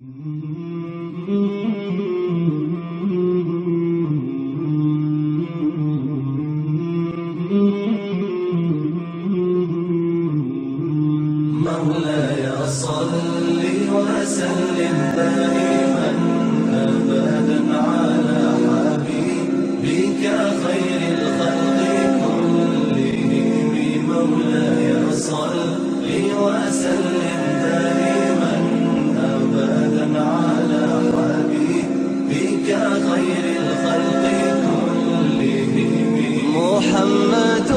مولاي صل وسلم دائما أبدا على حبيبك خير الخلق كلهم. مولاي صل وسلم دائما أبدا على حبيبك خير الخلق كلهم. محمد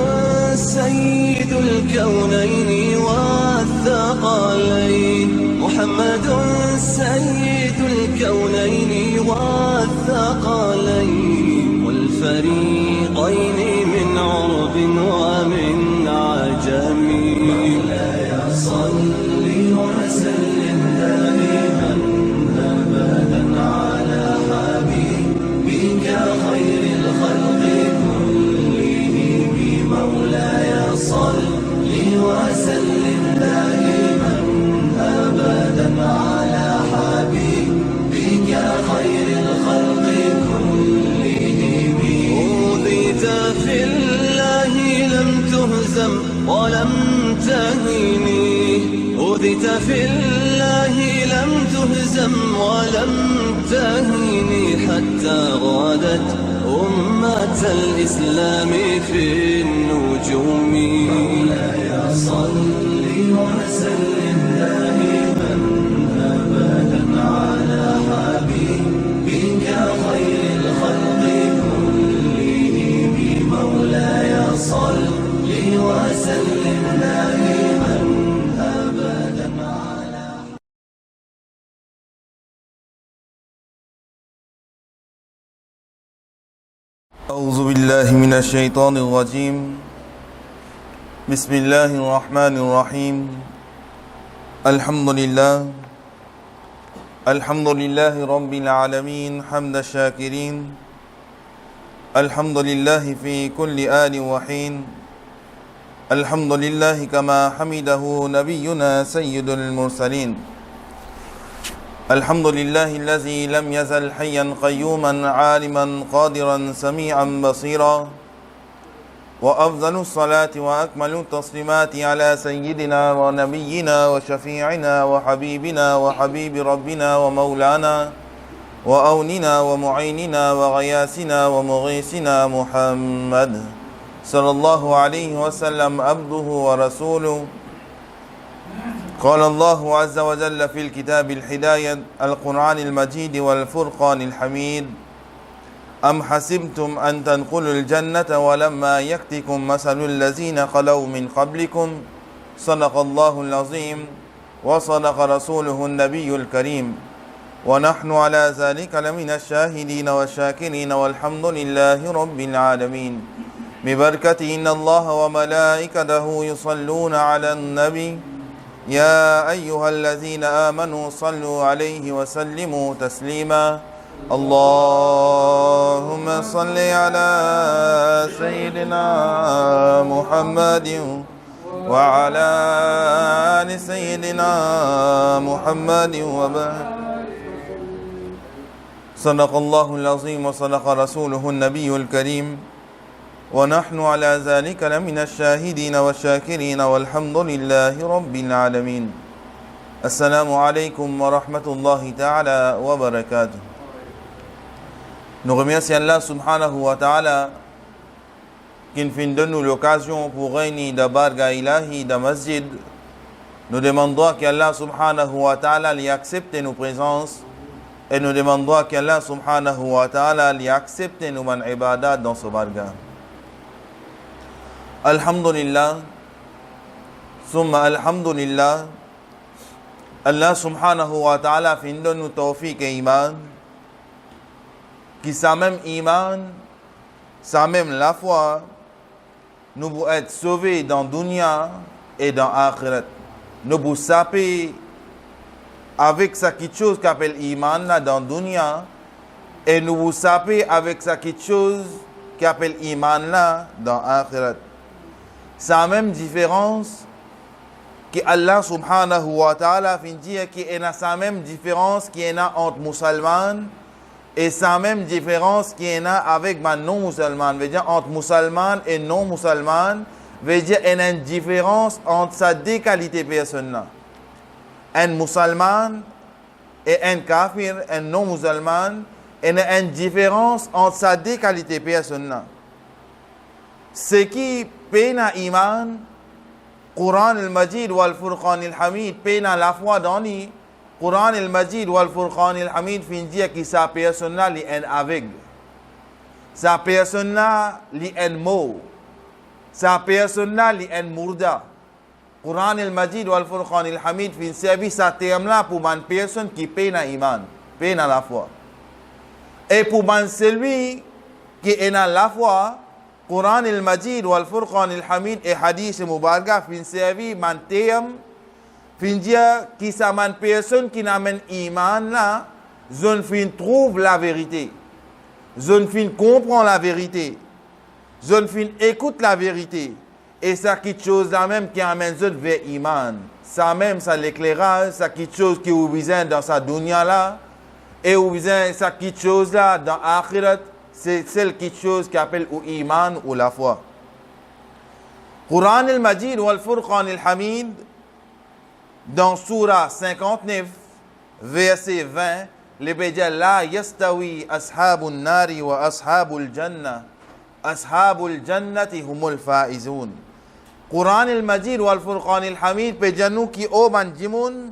سيد الكونين والثقلين، محمد سيد الكونين والثقلين والفريقين من عرب ومن عجم. مولاي صل وسلم دائما أبدا على حبيبك خير الخلق كلهم. مولاي صل وسلم دائما أبدا على حبيبك خير الخلق كلهم. أوذيت في الله لم تهزم ولم تهني، أوذيت في الله لم تهزم ولم تهني، حتى غادت أمة الإسلام في النجوم. مولاي صل وسلم دائما أبدا على حبيبك خير الخلق كلهم. مولاي صل وسلم دائما أبدا على أعوذ بالله من الشيطان الرجيم. بسم الله الرحمن الرحيم. الحمد لله رب العالمين حمد الشاكرين. الحمد لله في كل آن وحين. الحمد لله كما حمده نبينا سيد المرسلين. الحمد لله الذي لم يزل حيا قيوما عالما قادرا سميعا بصيرا. وأفضل الصلاة وأكمل التسليمات على سيدنا ونبينا وشفيعنا وحبيبنا وحبيب ربنا ومولانا وأوننا ومعيننا وغياثنا ومغيثنا محمد صلى الله عليه وسلم عبده ورسوله. قال الله عز وجل في الكتاب الهداية القرآن المجيد والفرقان الحميد: أم حسبتم أن تدخلوا الجنة ولما يأتكم مثل الذين خلوا من قبلكم. صدق الله العظيم وصدق رسوله النبي الكريم، ونحن على ذلك لمن الشاهدين والشاكرين والحمد لله رب العالمين. ببركة إن الله وملائكته يصلون على النبي يا أيها الذين آمنوا صلوا عليه وسلموا تسليما. اللهم صل على سيدنا محمد وعلى آل سيدنا محمد وبارك. صدق الله العظيم وصدق رسوله النبي الكريم، ونحن على ذلك لمن الشاهدين والشاكرين والحمد لله رب العالمين. السلام عليكم ورحمة الله تعالى وبركاته. Nous remercions Allah subhanahu wa ta'ala qui nous donne l'occasion pour réunir de Barga Ilahi de Masjid. Nous demandons qu'Allah subhanahu wa ta'ala lui accepte nos présences et nous demandons qu'Allah subhanahu wa ta'ala lui accepte nos ibadat dans ce Barga. Alhamdulillah, summa alhamdulillah, Allah subhanahu wa ta'ala fait nous tawfiq et iman, qui ça même iman, ça même la foi, nous pouvons être sauvés dans dunya et dans akhirat. Nous pouvons saper avec ça quelque chose qu'appelle iman là dans dunya, et nous pouvons saper avec ça quelque chose qu'appelle iman là dans akhirat. C'est la même différence que Allah subhanahu wa ta'ala fin dire qu'il y a sa même différence qu'il y a entre musulmans et sa même différence qu'il y a avec les non-musulmans. Veut dire entre musulmans et non-musulmans, veut dire qu'il y a une différence entre ces deux qualités personnelles. Un musulman et un kafir, un non-musulman, il y a une différence entre ces deux qualités personnelles. Ce qui peine à iman, Quran al-Majid wal Furqan al-Hamid, peine à la foi dans lui, Quran al-Majid wal Furqan al-Hamid fin dire que sa personne là est aveugle. Sa personne là est mot. Sa personne là est mourda. Quran al-Majid wal Furqan al-Hamid fin servir sa terme là pour une personne qui peine à iman, peine à la foi. Et pour celui qui est dans la foi, Quran al-Majid wal Furqan al-Hamid et hadith mubarak fin servir man terme fin dire qui sa man personne qui n'amène iman là, zone fin trouve la vérité. Zone fin comprend la vérité. Zone fin écoute la vérité. Et ça quelque chose là même qui amène zone vers iman. Ça même ça l'éclairage, ça quelque chose qui vous besoin dans sa dunya là et vous besoin ça quelque chose là dans akhirat, c'est celle quelque chose qui appelle ou iman ou la foi. Quran al-Majid wal Furqan al-Hamid dans Surah 59, verset 20, le bédia la yastawi ashabun nari wa ashabul jannah. Ashabul jannati humul faizun. Quran al-Majid wal Furqan al-Hamid bédia nous qui oban jimoun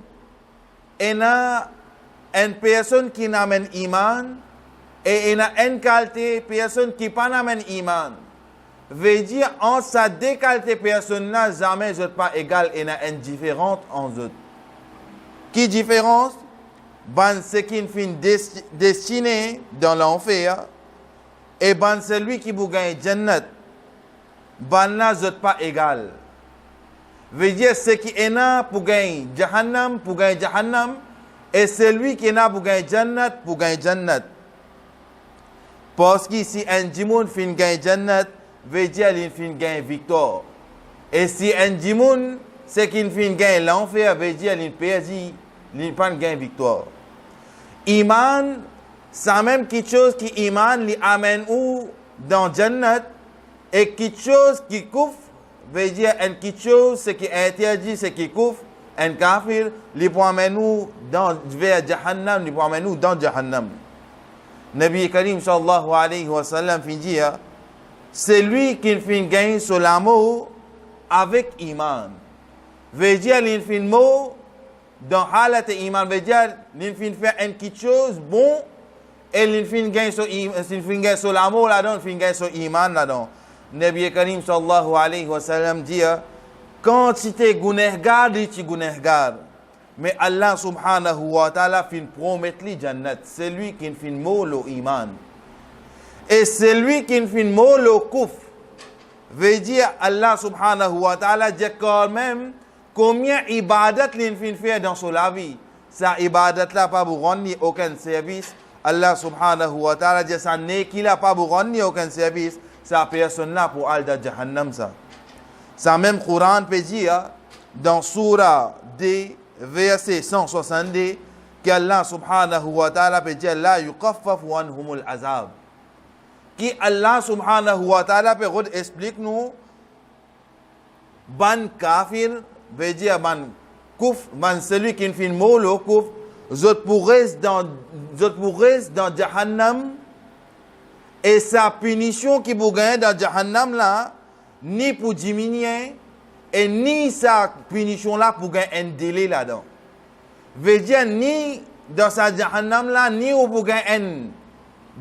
ena une personne qui n'amène iman et ena une qualité personne qui pas n'amène iman. Veut dire en sa déqualité personne là jamais je pas égal et n'a indifférente en autres. Qui différence? Ban ce qui fin destiné dans l'enfer et ban celui qui vous gagne jannat. Ban là je pas égal. Veut dire ce qui est là pour gagner jahannam et celui qui est là pour gagner jannat. Parce que si un jimoun fin gagne jannat veut dire qu'il fin gagne victoire. Et si un djimoun, c'est qu'il fin gagne l'enfer, veut dire qu'il perdit, il pas gagne victoire. Iman, c'est même quelque chose qui iman, li amène ou dans Jannat, et quelque chose qui couvre, veut dire quelque chose, ce qui est interdit, ce qui couvre, un kafir, li peut amener nous vers Jahannam, li peut amener nous dans Jahannam. Nabi Karim sallallahu alayhi wa sallam fin dire, c'est lui qui fin gagne sur l'amour avec iman. Veut dire qu'il fin mot dans halat iman, veut dire qu'il fin faire quelque chose bon et il fin gagne sur l'amour là-dedans, il fin gagne sur iman là-dedans. Nabi Karim sallallahu alayhi wa sallam dit quand tu es gunehgar, tu es gunehgar. Mais Allah subhanahu wa ta'ala fin promettre li jannat. C'est lui qui fin mot le iman. Et celui qui fait mot le kouf, veut dire Allah subhanahu wa ta'ala dit quand même combien ibadat il fait faire dans son la vie. Sa ibadat là pas pour rendre aucun service. Allah subhanahu wa ta'ala dit ça n'est qu'il a pas pour rendre aucun service. Sa personne là pour aller dans Jahannam ça. Ça même Coran peut dire dans Surah D verset 162 qu'Allah subhanahu wa ta'ala peut dire la yuqaffafu anhumul azab. Qui Allah subhanahu wa ta'ala peut explique nous ban kafir veut dire ban kouf ban celui qui fait mot le kouf zot pourrait dans Jahannam et sa punition qui vous gagne dans Jahannam là ni pour diminuer et ni sa punition là pour gagner un délai là-dedans. Veut dire ni dans sa Jahannam là ni pour gagner un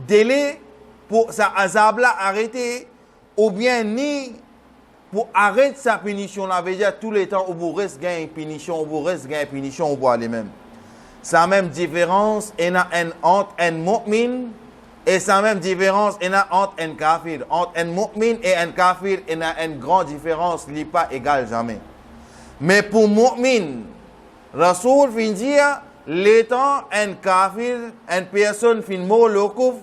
délai pour sa azab là arrêter ou bien ni pour arrêter sa punition là veut dire tous les temps où vous reste gagner punition, vous reste gagner punition, vous aller même. Sa même différence entre un mu'min et sa même différence entre un kafir. Entre un mu'min et un kafir, il y a une grande différence, il n'est pas égal jamais. Mais pour mu'min, Rasoul fin dire, l'étant un kafir, une personne fin mot le kouf,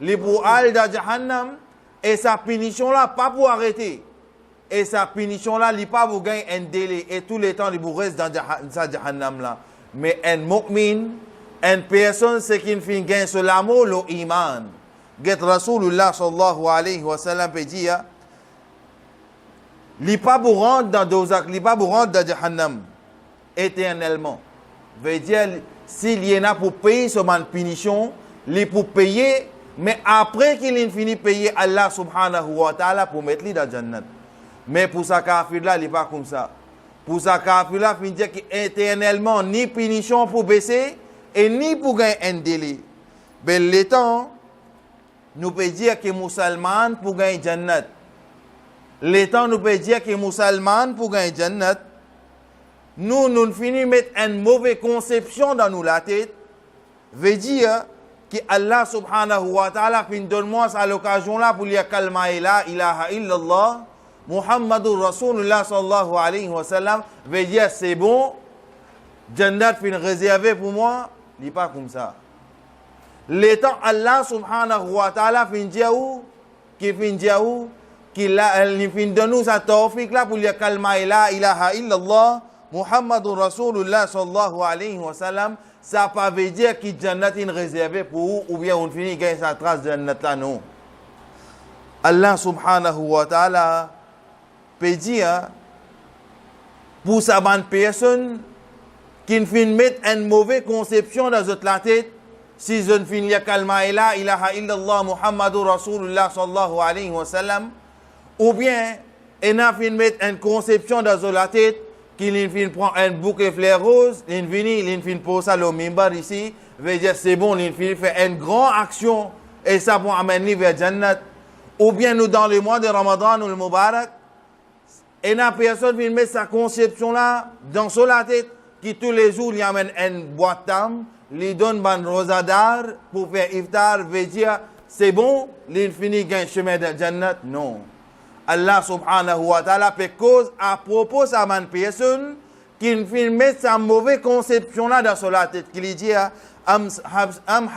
li pour aller dans Jahannam, et sa punition là, pas pour arrêter. et sa punition là, il n'est pas pour gagner un délai et tout le temps il reste dans sa jahannam là. Mais un mu'min, une personne c'est qui fait gagner sur l'amour, l'iman. Get Rasulullah sallallahu alayhi wa sallam peut dire, il n'est pas pour rentrer dans Dozak, il n'est pas pour rentrer dans jahannam éternellement. Veut dire, s'il y en a pour payer sur ma punition, il est pour payer, mais après qu'il ait fini de payer Allah subhanahu wa ta'ala pour mettre lui dans Jannat. Mais pour sa kafir là, il n'est pas comme ça. Pour sa kafir là, il dit qu'éternellement, ni punition pour baisser, et ni pour gagner un délai. Mais le temps, nous peut dire que musulman pour gagner Jannat. Le temps, nous peut dire que musulman pour gagner Jannat. Nous finissons de mettre une mauvaise conception dans nous la tête. Veut dire que Allah subhanahu wa ta'ala donne-moi à l'occasion là pour dire kalma la ilaha illallah Muhammadur Rasulullah sallallahu alayhi wa sallam. Veut dire c'est bon, Jannat fin réservé pour moi. Il n'est pas comme ça. L'étant Allah subhanahu wa ta'ala fin dire qu'il fin donne nous sa tawfiq là pour dire kalma la ilaha illallah Muhammadur Rasulullah sallallahu alayhi wa sallam, ça ne veut pas dire que Jannat est réservé pour vous ou bien on finit de gagner sa trace de Jannat là, non. Allah subhanahu wa ta'ala peut dire pour sa bonne personne qui finit de mettre une mauvaise conception dans la tête, si je ne finis de kalma la ilaha illallah Muhammadur Rasulullah sallallahu alayhi wa sallam, ou bien elle a fini de mettre une conception dans la tête, qu'il fin prend un bouquet de fleurs roses, il fin pose ça au mimbar ici, veut dire c'est bon, il fin fait une grande action et ça pour amener vers Jannat. Ou bien nous dans le mois de Ramadan ou le Mubarak, et la personne vient mettre sa conception là dans la tête, qui tous les jours il amène une boîte d'âme, lui donne une rosadar pour faire iftar, veut dire c'est bon, il finit gagne chemin de Jannat. Non. Allah subhanahu wa ta'ala fait cause à propos de sa personne qui met sa mauvaise conception là dans la tête. Qu'il dit Am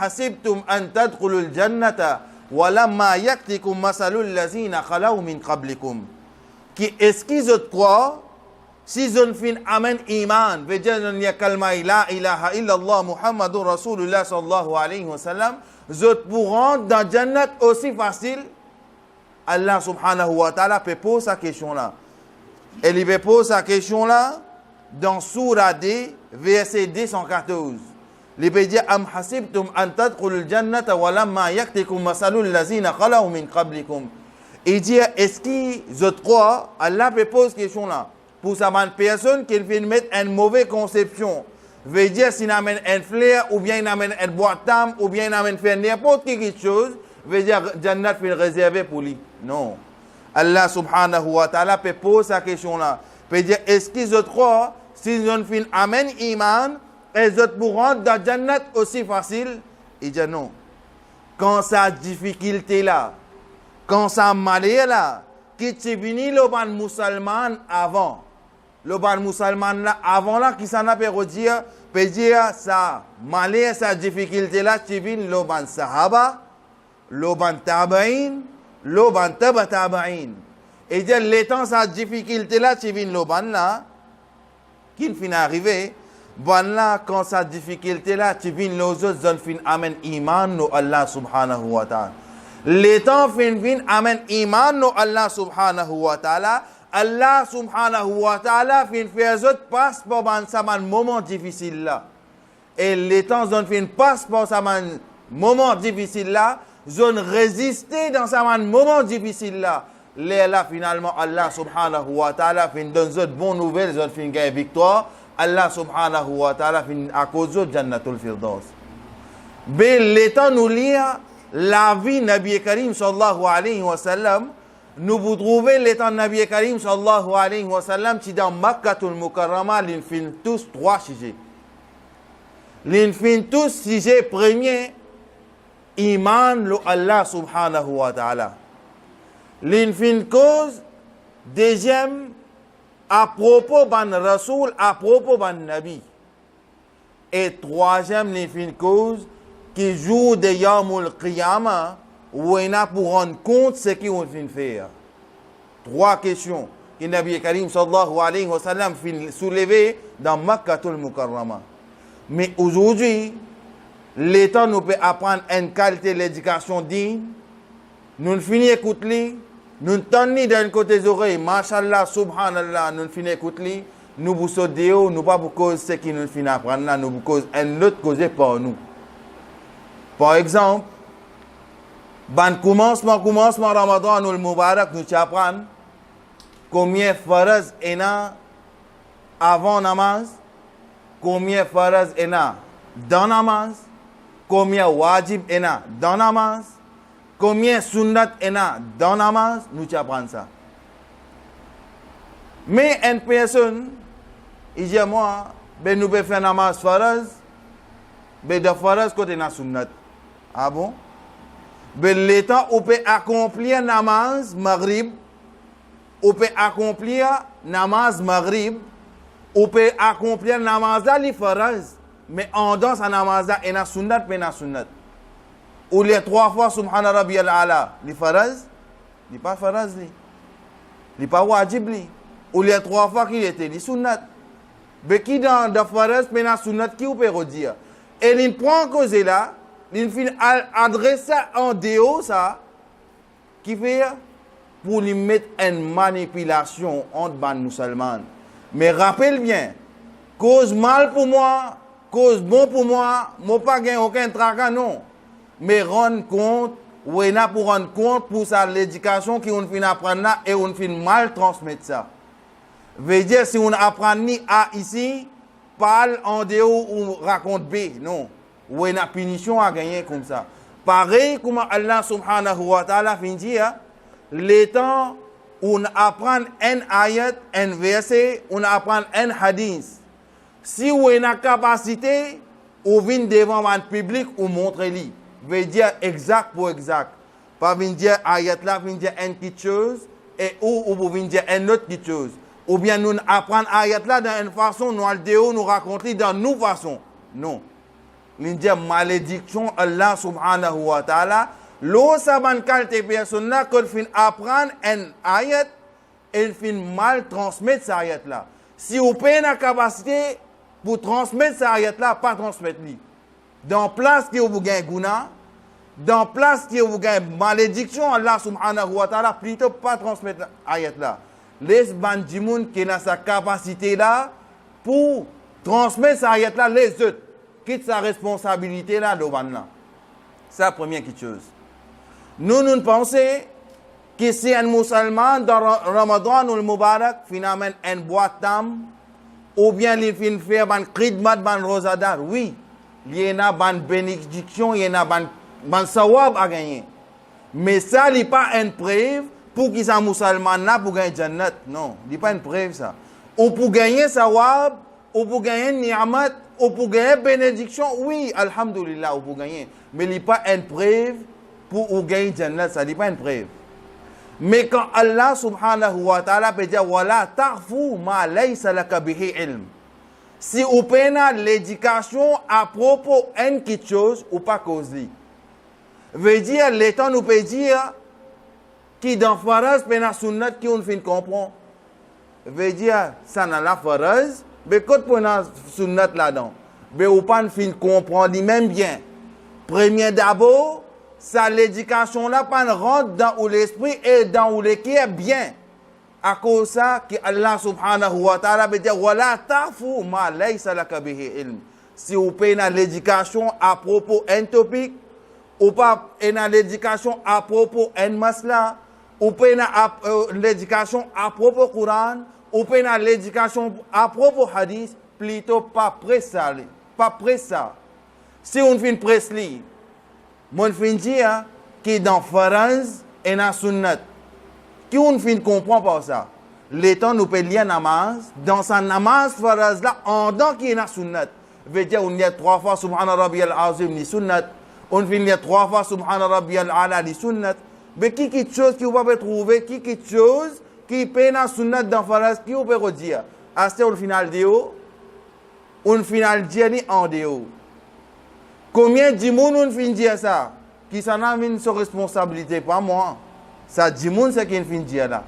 hasibtum an tadkhulul jannata wa lamma yaktikum masalul lazina khalaw min qablikum. Qui est-ce qu'ils croient si ils fin amen iman, veut dire il y a kalma la ilaha illallah Muhammadur Rasulullah sallallahu alayhi wa sallam, ils pourront dans Jannat aussi facile. Allah subhanahu wa ta'ala peut poser sa question là. Et il peut poser sa question là dans Surah D, verset 214. Il peut dire Am hasibtum an tadkhulul jannata wa lamma yaktikum masalul lazina khalaw min qablikum. Il dit est-ce qu'ils croient, Allah peut poser question là pour sa personne qui vient mettre une mauvaise conception. Veut dire s'il amène un flair ou bien il amène une boîte d'âme ou bien il amène faire n'importe quelque chose, veut dire Jannat est réservé pour lui. Non. Allah subhanahu wa ta'ala peut poser sa question là. Peut dire est-ce qu'ils croient s'ils ont fait amen iman, ils pourront dans Jannat aussi facile? Il dit non. Quand ça difficulté là, quand ça malheur là, qui t'est venu le ban musulman avant, le ban musulman là avant là qui s'en a peut dire ça malheur ça difficulté là t'est venu le ban sahaba, le ban tabain, le ban tabain. Et dire les temps sa difficulté là t'est venu le ban là qui finit arrivé ban là quand sa difficulté là t'est venu les autres zone fin amen iman no Allah subhanahu wa ta'ala. Les temps fin amen iman no Allah subhanahu wa ta'ala. Allah subhanahu wa ta'ala fin faire autres passe pour ça un moment difficile là. Et les temps zone fin passe pour ça un moment difficile là, zone résister dans ça un moment difficile là. Là finalement Allah subhanahu wa ta'ala fin donne autres bonnes nouvelles, zone fin gagne victoire. Allah subhanahu wa ta'ala fin à cause de Jannatul Firdaus. Mais les temps nous lire la vie Nabi Karim sallallahu alayhi wa sallam, nous vous trouvez l'état Nabi Karim sallallahu alayhi wa sallam qui dans Makkatul Mukarrama l'infin tous trois sujets. L'infin tous sujet premier iman lo Allah subhanahu wa ta'ala. L'infin cause deuxième à propos ban Rasoul, à propos ban Nabi. Et troisième l'infin cause qui joue de Yawmul Qiyamah où on a pour rendre compte ce qu'on vient faire. Trois questions. que Nabi Karim sallallahu alayhi wa sallam fin soulevé dans Makkatul Mukarrama. Mais aujourd'hui, l'État nous peut apprendre une qualité d'éducation digne. Nous finissons écouter, nous tenons d'un côté des oreilles, mashallah, subhanallah, nous finissons écouter, nous vous sautons, nous pas pour cause ce qui nous finit apprendre là, nous pour cause un autre cause par nous. Par exemple, ban commencement Ramadan ou le Mubarak, nous apprenons combien faraz ena avant namaz, combien faraz ena dans namaz, combien wajib ena dans namaz, combien sunnat ena dans namaz, nous apprenons ça. Mais une personne, il dit moi, ben nous pouvons faire namaz faraz, ben de faraz côté na sunnat. Ah bon? Ben l'état on peut accomplir namaz maghrib, on peut accomplir namaz maghrib, on peut accomplir namaz li faraz, mais en dans sa namaz et na sunnat mais na sunnat. Ou les 3 fois subhana rabbiyal ala, li faraz, li pas faraz li pas wajib li. Ou les 3 fois qu'il était li sunnat. Mais qui dans de faraz mais na sunnat qui ou peut redire. Et il prend cause là, il fin adresser en déo ça qui fait pour lui mettre une manipulation entre les musulmans. Mais rappelle bien, cause mal pour moi, cause bon pour moi, moi pas gain aucun tracas non. Mais rendre compte, ou est pour rendre compte pour ça l'éducation qui on fin apprendre là et on fin mal transmettre ça. Veut dire si on apprend ni A ici, parle en déo ou raconte B, non. Ou une punition à gagner comme ça. Pareil comme Allah subhanahu wa ta'ala fin dire, les temps où on apprend un ayat, un verset, on apprend un hadith. Si on a une capacité, on vient devant un public ou montrer-lui. Veut dire exact pour exact. Pas venir dire ayat là, venir dire une petite chose, et ou venir dire une autre petite chose. Ou bien nous apprendre ayat là dans une façon, nous le nous raconter dans nos façons. Non. Il dit malédiction Allah subhanahu wa ta'ala. L'eau saban qualité personne là qu'on fin apprendre un ayat, elle fin mal transmettre cette ayat là. Si vous avez la capacité pour transmettre cette ayat là, pas transmettre lui. Dans place qui vous gagne gouna, dans place qui vous gagne malédiction Allah subhanahu wa ta'ala, plutôt pas transmettre ayat là. Les bandimoun qui ont sa capacité là pour transmettre cette ayat là les autres. Quitte sa responsabilité là devant là. C'est la première chose. Nous pensons que si un musulman dans Ramadan ou le Mubarak finalement une boîte d'âme ou bien il fin faire ban khidmat ban rosadar, oui, il y a ban bénédiction, il y a ban sawab à gagner. Mais ça n'est pas une preuve pour qu'il soit musulman là pour gagner jannat. Non, il n'est pas une preuve ça. Ou pour gagner sawab, ou pour gagner ni'amat, ou pour gagner bénédiction, oui, alhamdulillah, ou pour gagner. Mais il n'est pas une preuve pour gagner Jannat, ça n'est pas une preuve. Mais quand Allah subhanahu wa ta'ala peut dire, wala ta'fu ma laysa laka bihi ilm. Si vous prenez l'éducation à propos d'une quelque chose, ou pas cause li. Veut dire, l'État nous peut dire, qui dans faraz, pena sunnat, qui on fin comprend. Veut dire, ça n'a la faraz, mais quand on a sunnat là-dedans, mais on pas fin comprendre même bien. Premier d'abord, ça l'éducation là pas rentre dans l'esprit et dans le qui est bien. À cause de ça que Allah subhanahu wa ta'ala veut dire wala ta'fu ma laysa laka bihi ilm. Si vous payez l'éducation à propos d'un topic, ou pas l'éducation à propos d'un masla, ou payez l'éducation à propos Coran, ou payez l'éducation à propos hadith, plutôt pas près ça. Pas près ça. Si on fait une presse li, mon fin dire que dans faraz et dans sunnat, qui on fin comprend par ça. L'état nous peut lire namaz, dans sa namaz faraz là, en tant qu'il y a sunnat. Veut dire on y a 3 fois subhana rabbiyal azim ni sunnat, on fin lire 3 fois subhana rabbiyal ala ni sunnat. Mais qui quelque chose qui vous pouvez trouver, qui quelque chose qui peut dans sunnat dans faraz, qui vous peut dire. À ce final déo, on final dire ni en déo. Combien de monde on fin dire ça? Qui s'en a mis sur responsabilité, pas moi. Ça dit monde c'est qui fin dire là.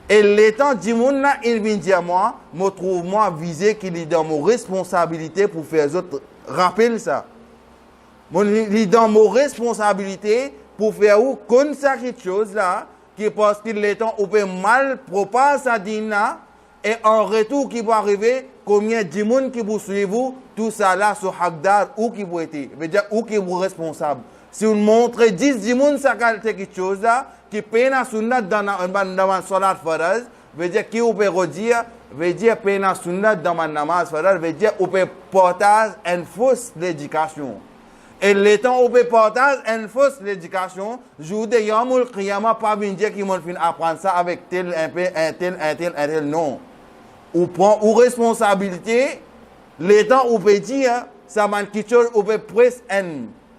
Et l'étant dit là, il vient dire moi, me trouve moi visé qu'il est dans mon responsabilité pour faire les autres. Rappelle ça. Il est dans mon responsabilité pour faire ou comme ça quelque chose là, qui parce qu'il l'étant ou peut mal propager sa dîne là, et en retour qui va arriver, combien de monde qui vous suivent, tout ça là sur Hagdar, ou qui vous êtes, veut dire ou qui vous responsable. Si vous montrez 10 monde ça quelque chose là, qui peine à sunnat dans la salat faraz, veut dire qui vous peut redire, veut dire peine à sunnat dans la namaz faraz, veut dire ou peut porter une fausse l'éducation. Et l'étant où peut partage une fausse l'éducation, jour de Yamul Qiyamah, pas bien dire qu'ils m'ont fait apprendre ça avec tel, un tel, non. Ou prend ou responsabilité, l'étant où peut dire, ça m'a quelque chose où peut presque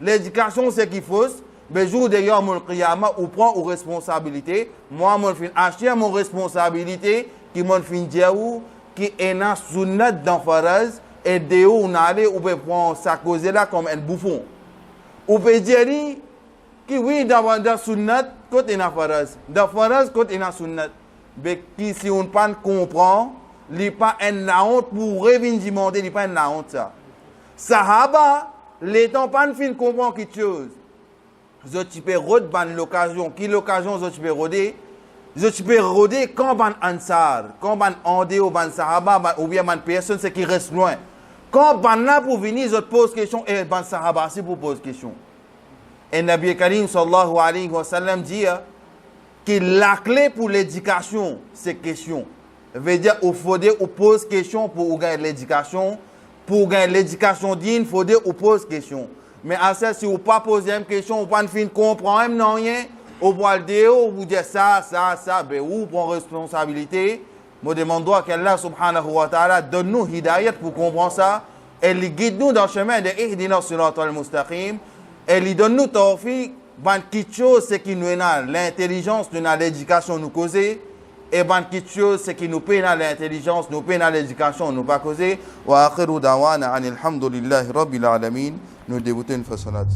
l'éducation c'est qu'il faut, mais jour de Yamul Qiyamah, ou prend ou responsabilité, moi, m'ont fait acheter mon responsabilité, qui m'ont fait dire qui est dans sunnat dans faraz, et de où on allait, ou peut prendre sa cause là comme un bouffon. Ou peut dire que oui, dans sunnat, côté na faraz. Dans faraz, côté na sunnat. Mais qui si on ne comprend, il n'y a pas une honte pour revendiquer, il n'y a pas une honte ça. Sahaba, les temps pas fin comprendre quelque chose. Je peux roder l'occasion. Qui l'occasion je peux roder? Je peux roder quand ban ansar, quand ban andé ou ban sahaba ou bien ban personne c'est qui reste loin. Quand ban là pour venir, je pose question et ban sahaba c'est pour poser question. Et Nabi Karim sallallahu alayhi wa sallam dit que la clé pour l'éducation c'est question. Veut dire il faut poser question pour gagner l'éducation. Pour gagner l'éducation digne, il faut poser question. Mais à ça si vous pas poser une question, vous pas fin comprendre non rien. Au bois de vous dire ça, ben vous prenez responsabilité. Je demande qu'Allah subhanahu wa ta'ala donne-nous hidayat pour comprendre ça. Elle guide-nous dans le chemin de Ihdina siratal mustaqim. Elle donne-nous tawfiq. Ban quelque chose c'est qui nous a l'intelligence, nous a l'éducation nous causer. Et ban quelque chose c'est qui nous peine l'intelligence, nous peine l'éducation nous pas causer. Wa akhiru dawana anil hamdulillahi rabbil alamin. Nous débutons une façonnade.